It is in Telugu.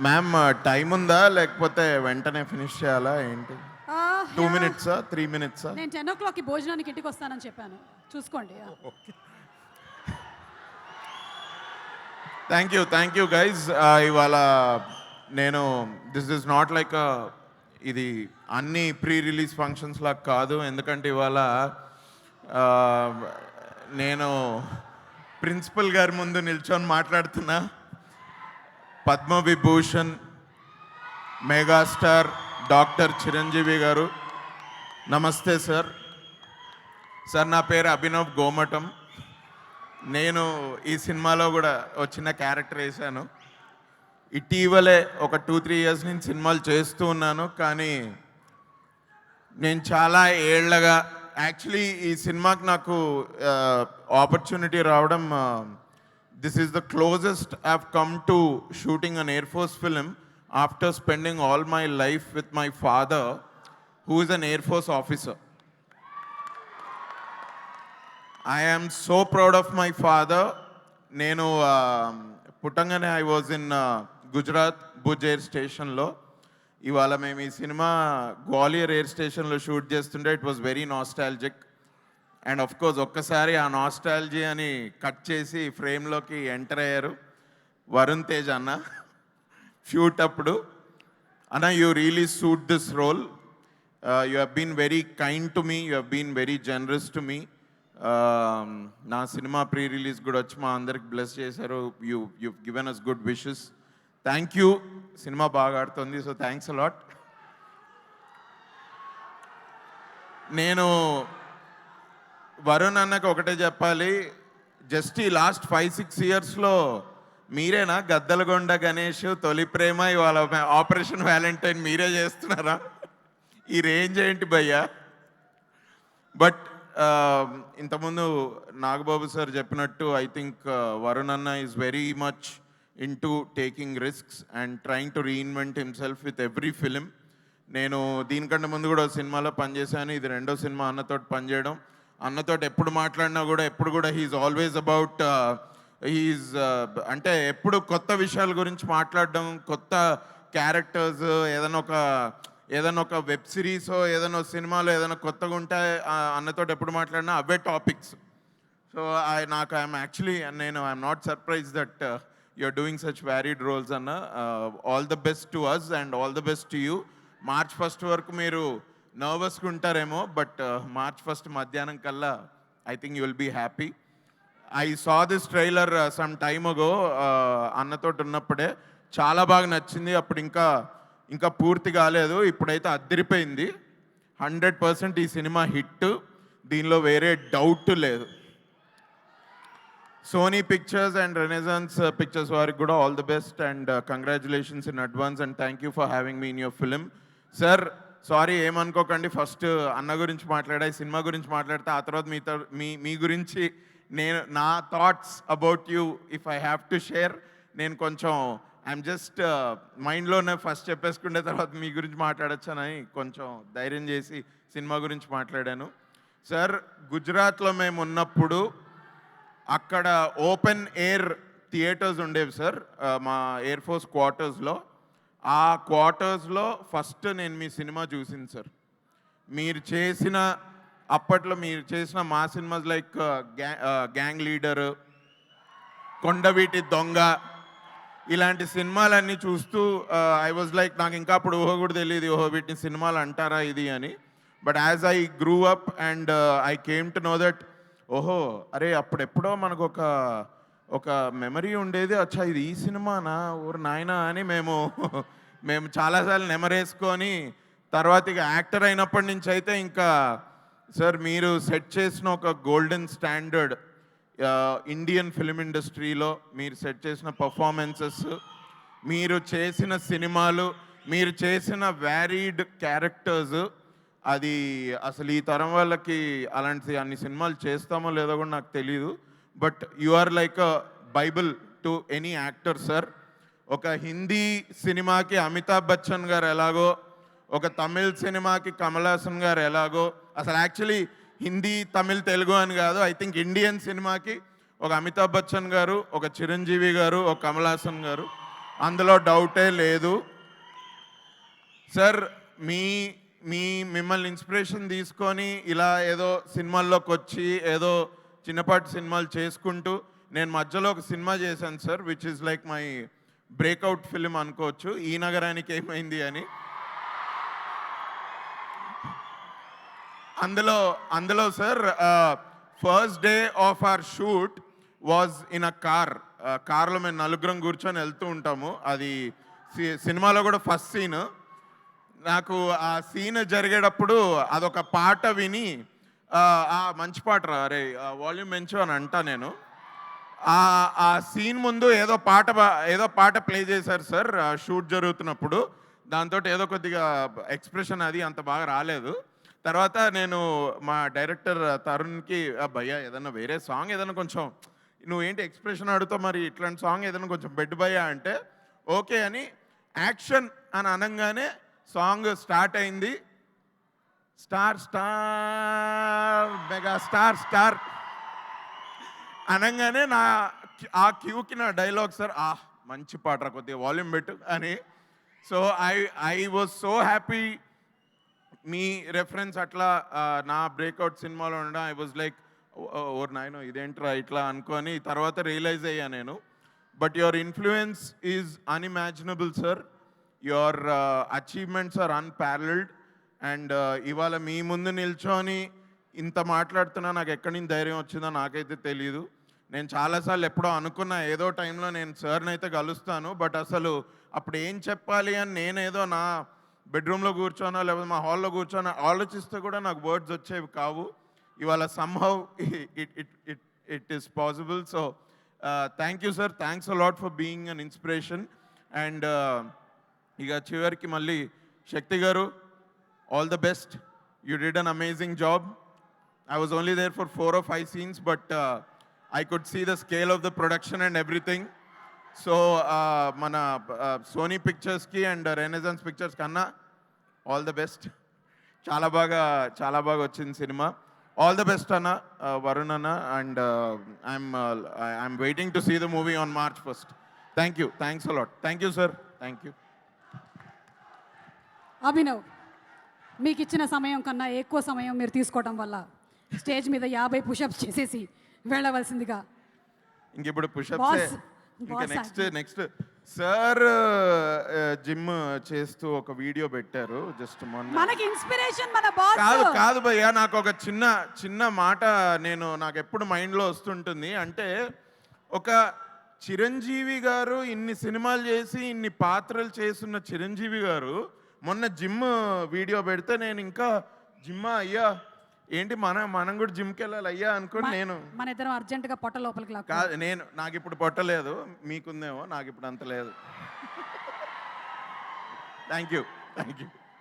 మ్యామ్ టైం ఉందా లేకపోతే వెంటనే ఫినిష్ చేయాలా ఏంటి? 2 మినిట్సా? 3 మినిట్సా? నేను 10 భోజనానికి ఇంటికి వస్తానని చెప్పాను, చూసుకోండి. Thank you guys. ఇవాళ నేను దిస్ ఇస్ నాట్ లైక్ ఇది అన్ని ప్రీ రిలీజ్ ఫంక్షన్స్ లాగా కాదు. ఎందుకంటే ఇవాళ నేను ప్రిన్సిపల్ గారి ముందు నిల్చొని మాట్లాడుతున్నా. పద్మవిభూషణ్ మెగాస్టార్ డాక్టర్ చిరంజీవి గారు, నమస్తే సార్. సార్ నా పేరు అభినవ్ గోమటం. నేను ఈ సినిమాలో కూడా ఒక చిన్న క్యారెక్టర్ వేశాను. ఇటీవలే ఒక 2-3 ఇయర్స్ నుంచి సినిమాలు చేస్తూ ఉన్నాను, కానీ నేను చాలా ఏళ్ళగా యాక్చువల్లీ ఈ సినిమాకి నాకు ఆపర్చునిటీ రావడం, this is the closest I have come to shooting an air force film after spending all my life with my father who is an air force officer. I am so proud of my father. నేను పుట్టంగానే I was in Gujarat Bhuj air స్టేషన్లో. ఇవాళ మేము ఈ సినిమా గ్వాలియర్ ఎయిర్ స్టేషన్లో షూట్ చేస్తుంటే it was very nostalgic. And of course ఒక్కసారి ఆ నాస్టాలజీ అని కట్ చేసి ఫ్రేమ్లోకి ఎంటర్ అయ్యారు వరుణ్ తేజ్ అన్న. షూట్ అప్పుడు అన్న, you really suit this role. You have been very kind to me, you have been very generous to me. నా సినిమా ప్రీ రిలీజ్ కూడా వచ్చి మా అందరికి బ్లెస్ చేశారు. You given us good wishes. Thank you. Cinema బాగా ఆడుతుంది, సో థ్యాంక్స్ అలాట్. నేను వరుణ్ అన్నకు ఒకటే చెప్పాలి, జస్ట్ ఈ లాస్ట్ 5-6 ఇయర్స్లో మీరేనా గద్దలగొండ గణేష్, తొలి ప్రేమ, ఇవాళ ఆపరేషన్ వ్యాలంటైన్ మీరే చేస్తున్నారా? ఈ రేంజ్ ఏంటి భయ్యా? బట్ ఇంతకుముందు నాగబాబు సార్ చెప్పినట్టు ఐ థింక్ వరుణ్ అన్న is very much in to taking risks and trying to reinvent himself with every film. నేను దీనికంటే ముందు కూడా సినిమాలో పనిచేశాను, ఇది రెండో సినిమా అన్నతోటి పనిచేయడం. అన్నతోటి ఎప్పుడు మాట్లాడినా కూడా ఎప్పుడు కూడా హీఈస్ ఆల్వేస్ అబౌట్ హీఈస్ అంటే ఎప్పుడు కొత్త విషయాల గురించి మాట్లాడడం, కొత్త క్యారెక్టర్స్, ఏదైనా ఒక వెబ్ సిరీసో ఏదైనా సినిమాలో ఏదైనా కొత్తగా ఉంటే అన్నతో ఎప్పుడు మాట్లాడినా అవే topics. So I'm actually I'm not surprise that you're doing such varied roles అన్న. All the best to us and all the best to you. March 1 వరకు మీరు నర్వస్గా ఉంటారేమో, బట్ March 1 మధ్యాహ్నం కల్లా I think you will be happy. I saw this trailer some time ago, అన్నతోటి ఉన్నప్పుడే చాలా బాగా నచ్చింది. అప్పుడు ఇంకా పూర్తి కాలేదు, ఇప్పుడైతే అద్దరిపోయింది. 100% ఈ సినిమా హిట్, దీనిలో వేరే డౌట్ లేదు. Sony Pictures and Renaissance Pictures వారికి కూడా all the best and congratulations in advance and thank you for having me in your film. Sir sorry ఏమనుకోకండి, ఫస్ట్ అన్న గురించి మాట్లాడా, ఈ సినిమా గురించి మాట్లాడితే ఆ తర్వాత మీ గురించి నా thoughts about you if I have to share. నేను కొంచెం ఐఎమ్ జస్ట్ మైండ్లోనే ఫస్ట్ చెప్పేసుకునే తర్వాత మీ గురించి మాట్లాడొచ్చానని కొంచెం ధైర్యం చేసి సినిమా గురించి మాట్లాడాను. సార్, గుజరాత్లో మేము ఉన్నప్పుడు అక్కడ ఓపెన్ ఎయిర్ థియేటర్స్ ఉండేవి సార్, మా ఎయిర్ ఫోర్స్ క్వార్టర్స్లో. ఆ క్వార్టర్స్లో ఫస్ట్ నేను మీ సినిమా చూసింది సార్. అప్పట్లో మీరు చేసిన మా సినిమాస్ లైక్ గ్యాంగ్ లీడరు, కొండవీటి దొంగ, ఇలాంటి సినిమాలన్నీ చూస్తూ ఐ వాజ్ లైక్, నాకు ఇంకా అప్పుడు ఊహ కూడా తెలియదు, వీటిని సినిమాలు అంటారా ఇది అని. But as I grew up and I came to know that అరే అప్పుడెప్పుడో మనకు ఒక మెమరీ ఉండేది, అచ్చా ఇది ఈ సినిమానా, ఊరు నాయనా అని మేము చాలాసార్లు నెమరేసుకొని తర్వాత ఇక యాక్టర్ అయినప్పటి నుంచి అయితే ఇంకా సార్ మీరు సెట్ చేసిన ఒక గోల్డెన్ స్టాండర్డ్ ఇండియన్ ఫిలిం ఇండస్ట్రీలో మీరు సెట్ చేసిన పర్ఫార్మెన్సెస్, మీరు చేసిన సినిమాలు, మీరు చేసిన వ్యారీడ్ క్యారెక్టర్స్, అది అసలు ఈ తరం వాళ్ళకి అన్ని సినిమాలు చేస్తామో లేదో కూడా నాకు తెలీదు. But you are like a bible to any actor sir. ఒక హిందీ సినిమాకి అమితాబ్ బచ్చన్ గారు ఎలాగో, ఒక తమిళ్ సినిమాకి కమల్ హాసన్ గారు ఎలాగో, అసలు యాక్చువల్లీ హిందీ తమిళ్ తెలుగు అని కాదు, ఐ థింక్ ఇండియన్ సినిమాకి ఒక అమితాబ్ బచ్చన్ గారు, ఒక చిరంజీవి గారు, ఒక కమల్ హాసన్ గారు, అందులో డౌటే లేదు. సార్ మీ మీ మిమ్మల్ని ఇన్స్పిరేషన్ తీసుకొని ఇలా ఏదో సినిమాల్లోకి వచ్చి ఏదో చిన్నపాటి సినిమాలు చేసుకుంటూ నేను మధ్యలో ఒక సినిమా చేశాను sir, which is like my breakout film అనుకోవచ్చు, ఈ నగరానికి ఏమైంది అని. అందులో sir first day of our shoot was in a కార్లో మేము నలుగురం కూర్చొని వెళ్తూ ఉంటాము. అది సినిమాలో కూడా ఫస్ట్ సీన్. నాకు ఆ సీన్ జరిగేటప్పుడు అదొక పాట విని మంచి పాట రా అరే వాల్యూమ్ పెంచు అని అంటా నేను. ఆ సీన్ ముందు ఏదో పాట ప్లే చేశారు సార్ షూట్ జరుగుతున్నప్పుడు. దాంతో ఏదో కొద్దిగా ఎక్స్ప్రెషన్ అది అంత బాగా రాలేదు. తర్వాత నేను మా డైరెక్టర్ తరుణ్కి భయ్యా ఏదన్నా వేరే సాంగ్ ఏదైనా కొంచెం నువ్వేంటి ఎక్స్ప్రెషన్ అడుగుతావు, మరి ఇట్లాంటి సాంగ్ ఏదైనా కొంచెం బెడ్ భయ్యా అంటే ఓకే అని యాక్షన్ అని అనగానే సాంగ్ స్టార్ట్ అయింది. Star star mega star star అనగానే ఆ క్యూకి నా డైలాగ్ సార్ మంచి పాట కొద్దిగా వాల్యూమ్ పెట్టు అని. So I was so happy me reference అట్లా నా బ్రేక్అవుట్ సినిమాలో ఉండడం. ఐ వాజ్ లైక్ ఓర్ నాయనో ఇదేంట్రా ఇట్లా అనుకొని తర్వాత రియలైజ్ అయ్యా నేను. But your influence is unimaginable sir. Your achievements are unparalleled. And ఇవాళ మీ ముందు నిల్చొని ఇంత మాట్లాడుతున్నా నాకు ఎక్కడి నుంచి ధైర్యం వచ్చిందో నాకైతే తెలియదు. నేను చాలాసార్లు ఎప్పుడో అనుకున్నా ఏదో టైంలో నేను సార్ని అయితే కలుస్తాను, బట్ అసలు అప్పుడు ఏం చెప్పాలి అని నేనేదో నా బెడ్రూమ్లో కూర్చోనో లేకపోతే మా హాల్లో కూర్చోనో ఆలోచిస్తే కూడా నాకు వర్డ్స్ వచ్చేవి కావు. ఇవాళ somehow it is possible. So thank you sir, thanks a lot for being an inspiration. And ఇక చివరికి మళ్ళీ శక్తి గారు, all the best. You did an amazing job. I was only there for 4 or 5 scenes, but I could see the scale of the production and everything. So, mana Sony Pictures ki and Renaissance Pictures kanna, all the best. Chala baga వచ్చింది cinema. All the best Anna, Varun Anna, and I'm waiting to see the movie on March 1st. Thank you. Thanks a lot. Thank you, sir. Thank you. Abhinav, మీకు ఇచ్చిన సమయం కన్నా ఎక్కువ సమయం మీరు తీసుకోవడం వల్ల స్టేజ్ మీద 50 పుషప్స్ చేసేసి వెళ్ళవలసిందిగా. ఇంక ఇప్పుడు పుషప్స్ ఇంకా నెక్స్ట్ సార్ జిమ్ చేస్తూ ఒక వీడియో పెట్టారు జస్ట్ మొన్న. మనకి ఇన్స్పిరేషన్ మన బాస్. కాదు భయ్యా, నాకు ఒక చిన్న మాట నాకు ఎప్పుడు మైండ్లో వస్తుంటుంది. అంటే ఒక చిరంజీవి గారు ఇన్ని సినిమాలు చేసి ఇన్ని పాత్రలు చేస్తున్న చిరంజీవి గారు మొన్న జిమ్ వీడియో పెడితే నేను ఇంకా జిమ్మా అయ్యా ఏంటి మనం కూడా జిమ్కి వెళ్ళాలి అయ్యా అనుకుని నేను మన ఇద్దరం అర్జెంటుగా పొట్ట లోపలికి కాదు నాకు ఇప్పుడు పొట్టలేదు, మీకుందేమో, నాకు ఇప్పుడు అంత లేదు. Thank you.